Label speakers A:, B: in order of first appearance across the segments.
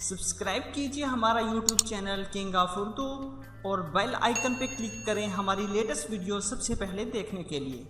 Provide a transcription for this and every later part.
A: Subscribe कीजिए हमारा YouTube channel king of Urdu और बेल आइकन पर क्लिक करें हमारी लेटेस्ट वीडियो सबसे पहले देखने के लिए।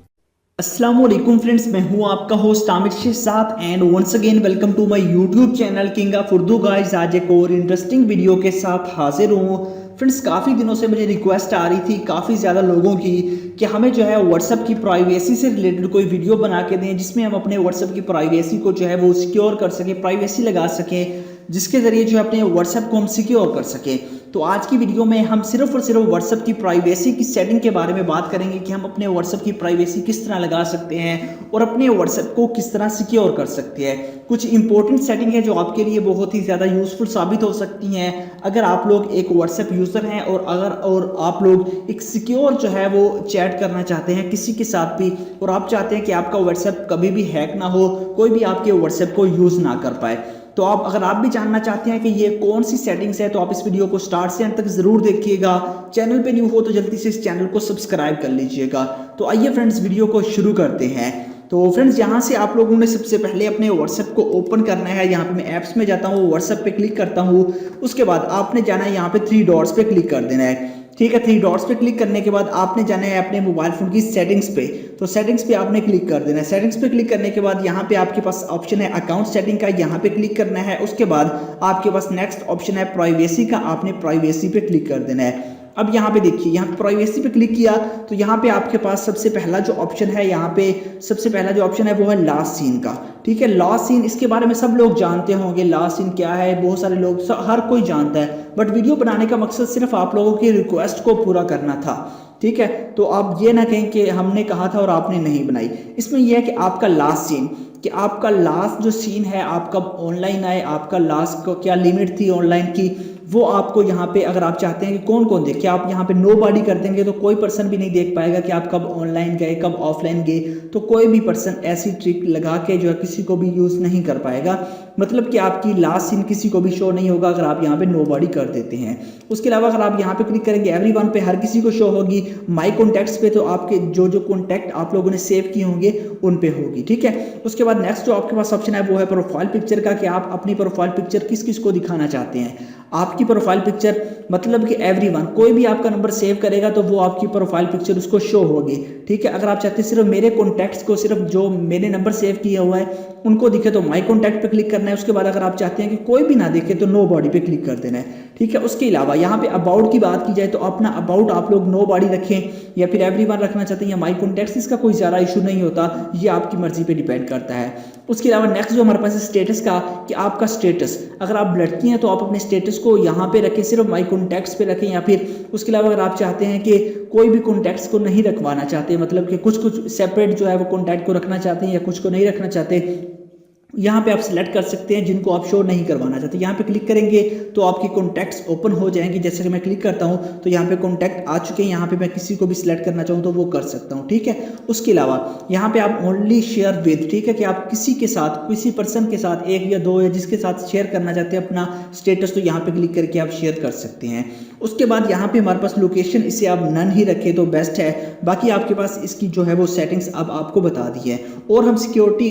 B: अस्सलाम वालेकुम फ्रेंड्स, मैं हूं आपका host Aamir Shehzad and once again welcome to my YouTube channel king of Urdu. Guys, आज एक और इंटरेस्टिंग वीडियो के साथ हाजिर हूं। फ्रेंड्स, काफ़ी दिनों से मुझे रिक्वेस्ट आ रही थी काफ़ी ज़्यादा लोगों की कि हमें जो है व्हाट्सएप की प्राइवेसी से रिलेटेड कोई वीडियो बना के दें जिसमें हम अपने व्हाट्सएप की प्राइवेसी को जो है वो सिक्योर कर सकें, प्राइवेसी लगा सकें, जिसके ज़रिए जो है अपने व्हाट्सएप को हम सिक्योर कर सकें। तो आज की वीडियो में हम सिर्फ और सिर्फ व्हाट्सएप की प्राइवेसी की सेटिंग के बारे में बात करेंगे कि हम अपने व्हाट्सएप की प्राइवेसी किस तरह लगा सकते हैं और अपने व्हाट्सएप को किस तरह सिक्योर कर सकते हैं। कुछ इंपॉर्टेंट सेटिंग है जो आपके लिए बहुत ही ज़्यादा यूजफुल साबित हो सकती हैं अगर आप लोग एक व्हाट्सएप यूज़र हैं और आप लोग एक सिक्योर जो है वो चैट करना चाहते हैं किसी के साथ भी, और आप चाहते हैं कि आपका व्हाट्सएप कभी भी हैक ना हो, कोई भी आपके व्हाट्सएप को यूज़ ना कर पाए। तो अगर आप भी जानना चाहते हैं कि ये कौन सी सेटिंग्स है तो आप इस वीडियो को स्टार्ट से अंत तक जरूर देखिएगा। चैनल पे न्यू हो तो जल्दी से इस चैनल को सब्सक्राइब कर लीजिएगा। तो आइए फ्रेंड्स, वीडियो को शुरू करते हैं। तो फ्रेंड्स, यहाँ से आप लोगों ने सबसे पहले अपने व्हाट्सएप को ओपन करना है। यहाँ पे मैं ऐप्स में जाता हूँ, व्हाट्सएप पे क्लिक करता हूँ। उसके बाद आपने जाना है यहाँ पे 3 डॉट्स पे क्लिक कर देना है। ठीक है, 3 डॉट्स पे क्लिक करने के बाद आपने जाना है अपने मोबाइल फोन की सेटिंग्स पे। तो सेटिंग्स पे आपने क्लिक कर देना है। सेटिंग्स पे क्लिक करने के बाद यहाँ पे आपके पास ऑप्शन है अकाउंट सेटिंग का, यहाँ पे क्लिक करना है। उसके बाद आपके पास नेक्स्ट ऑप्शन है प्राइवेसी का, आपने प्राइवेसी पे क्लिक कर देना है। अब यहाँ पे देखिए, यहाँ पे प्राइवेसी पे क्लिक किया तो यहाँ पे आपके पास सबसे पहला जो ऑप्शन है, यहाँ पे सबसे पहला जो ऑप्शन है वो है लास्ट सीन का। ठीक है, लास्ट सीन, इसके बारे में सब लोग जानते होंगे लास्ट सीन क्या है, बहुत सारे लोग, हर कोई जानता है, बट वीडियो बनाने का मकसद सिर्फ आप लोगों की रिक्वेस्ट को पूरा करना था। ठीक है, तो आप ये ना कहें कि हमने कहा था और आपने नहीं बनाई। इसमें यह है कि आपका लास्ट सीन, कि आपका लास्ट जो सीन है आप कब ऑनलाइन आए, आपका लास्ट को क्या लिमिट थी ऑनलाइन की, वो आपको यहाँ पे अगर आप चाहते हैं कि कौन कौन देखे, आप यहाँ पे नो बॉडी कर देंगे तो कोई पर्सन भी नहीं देख पाएगा कि आप कब ऑनलाइन गए कब ऑफलाइन गए। तो कोई भी पर्सन ऐसी ट्रिक लगा के जो है किसी को भी यूज़ नहीं कर पाएगा, मतलब कि आपकी लास्ट सीन किसी को भी शो नहीं होगा अगर आप यहाँ पे नो बॉडी कर देते हैं। उसके अलावा अगर आप यहाँ पे क्लिक करेंगे एवरीवन पे, हर किसी को शो होगी। माई कॉन्टैक्ट्स पे तो आपके जो कॉन्टैक्ट आप लोगों ने सेव किए होंगे उन पे होगी। ठीक है, उसके बाद नेक्स्ट जो आपके पास ऑप्शन है वो है प्रोफाइल पिक्चर का, कि आप अपनी प्रोफाइल पिक्चर किस किस को दिखाना चाहते हैं। आपकी प्रोफाइल पिक्चर मतलब कि एवरीवन, कोई भी आपका नंबर सेव करेगा तो वो आपकी प्रोफाइल पिक्चर उसको शो होगी। ठीक है, अगर आप चाहते हैं सिर्फ मेरे कॉन्टैक्ट्स को, सिर्फ जो मैंने नंबर सेव किया हुआ है उनको दिखे तो माई कॉन्टैक्ट पे क्लिक करना है। उसके बाद अगर आप चाहते हैं कि कोई भी ना देखे तो नो बॉडी पे क्लिक कर देना है। ठीक है, उसके अलावा यहाँ पे अबाउट की बात की जाए तो अपना अबाउट आप लोग नो बॉडी रखें या फिर एवरीवन रखना चाहते हैं या माई कॉन्टैक्ट्स, इसका कोई ज़्यादा इशू नहीं होता, ये आपकी मर्जी पे डिपेंड करता है। उसके अलावा नेक्स्ट जो हमारे पास है स्टेटस का, कि आपका स्टेटस, अगर आप लड़की हैं तो आप अपने स्टेटस को यहाँ पे रखें, सिर्फ माई कॉन्टैक्ट्स पे रखें, या फिर उसके अलावा अगर आप चाहते हैं कि कोई भी कॉन्टैक्ट्स को नहीं रखवाना चाहते, मतलब कि कुछ सेपरेट जो है वो कॉन्टैक्ट को रखना चाहते हैं या कुछ को नहीं रखना चाहते, यहाँ पे आप सिलेक्ट कर सकते हैं जिनको आप शो नहीं करवाना चाहते। यहाँ पे क्लिक करेंगे तो आपकी कॉन्टैक्ट्स ओपन हो जाएंगी। जैसे कि मैं क्लिक करता हूँ तो यहाँ पे कॉन्टैक्ट आ चुके हैं, यहाँ पे मैं किसी को भी सिलेक्ट करना चाहूँ तो वो कर सकता हूँ। ठीक है, उसके अलावा यहाँ पे आप ओनली शेयर विद, ठीक है, कि आप किसी के साथ, किसी पर्सन के साथ, एक या दो या जिसके साथ शेयर करना चाहते हैं अपना स्टेटस, तो यहाँ पे क्लिक करके आप शेयर कर सकते हैं। उसके बाद यहाँ पे हमारे पास लोकेशन, इसे आप नन ही रखें तो बेस्ट है। बाकी आपके पास इसकी जो है वो सेटिंग्स अब आपको बता दी है। और हम सिक्योरिटी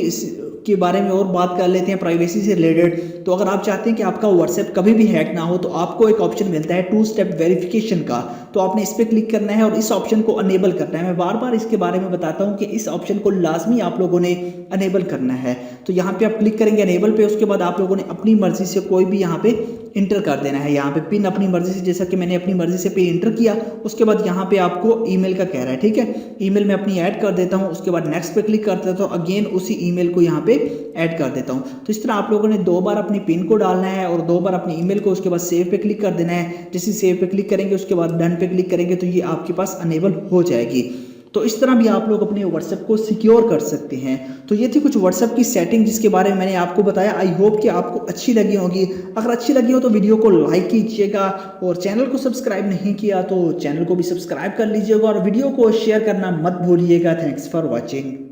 B: के बारे में और बात कर लेते हैं प्राइवेसी से रिलेटेड। तो अगर आप चाहते हैं कि आपका व्हाट्सएप कभी भी हैक ना हो तो आपको एक ऑप्शन मिलता है 2 स्टेप वेरिफिकेशन का, तो आपने इस पर क्लिक करना है और इस ऑप्शन को अनेबल करना है। मैं बार बार इसके बारे में बताता हूं कि इस ऑप्शन को लाजमी आप लोगों ने अनेबल करना है। तो यहाँ पे आप क्लिक करेंगे अनेबल पे, उसके बाद आप लोगों ने अपनी मर्जी से कोई भी यहाँ पे इंटर कर देना है। यहाँ पे पिन अपनी मर्जी से, जैसा कि मैंने अपनी मर्जी से पिन इंटर किया। उसके बाद यहाँ पे आपको ईमेल का कह रहा है। ठीक है, ईमेल में अपनी ऐड कर देता हूँ। उसके बाद नेक्स्ट पे क्लिक कर देता हूँ, अगेन उसी ईमेल को यहाँ पे ऐड कर देता हूँ। तो इस तरह आप लोगों ने 2 बार अपनी पिन को डालना है और 2 बार अपनी ईमेल को, उसके बाद सेव पे क्लिक कर देना है। जैसे सेव पे क्लिक करेंगे उसके बाद डन पे क्लिक करेंगे तो ये आपके पास अनेबल हो जाएगी। तो इस तरह भी आप लोग अपने व्हाट्सएप को सिक्योर कर सकते हैं। तो ये थी कुछ व्हाट्सएप की सेटिंग जिसके बारे में मैंने आपको बताया। आई होप कि आपको अच्छी लगी होगी। अगर अच्छी लगी हो तो वीडियो को लाइक कीजिएगा और चैनल को सब्सक्राइब नहीं किया तो चैनल को भी सब्सक्राइब कर लीजिएगा और वीडियो को शेयर करना मत भूलिएगा। Thanks for watching.